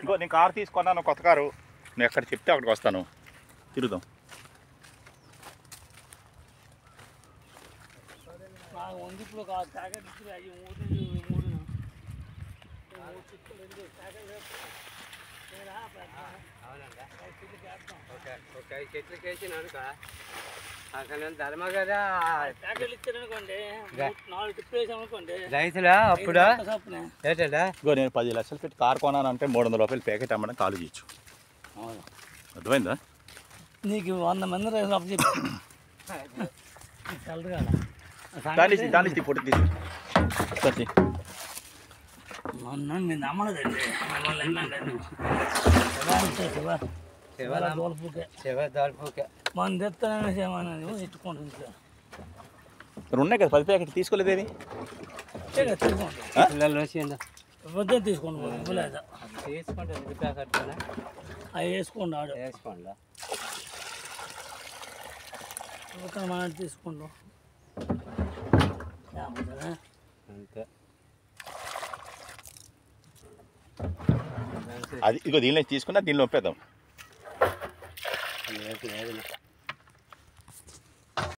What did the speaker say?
ఇంకో నేను కారు తీసుకున్నాను, కొత్త కారు. నేను ఎక్కడ చెప్తే అక్కడికి వస్తాను, తిరుగుదాం. రైతులా అప్పుడు నేను 10 లక్షలు పెట్టి కారు కొనానంటే 300 రూపాయలు ప్యాకెట్ అమ్మడం కాలు చేయొచ్చు. అర్థమైందా? నీకు 100 మంది రైతులు చెప్పి దాని ఫోటో తీసి మొన్న నేను నమ్మలేదండి. మనం తెస్తానని ఇట్టుకుంటుంది. ఉన్నాయి కదా 10 ప్యాకెట్ తీసుకోలేదేవి? పొద్దున్న తీసుకోండి, ఇవ్వలేదు. అవి వేసుకోండి, ఆడు వేసుకోండి. మనం తీసుకుంటాం అంతే. అది ఇగో దీనిలో తీసుకున్నా, దీనిలో ఒప్పేద్దాం.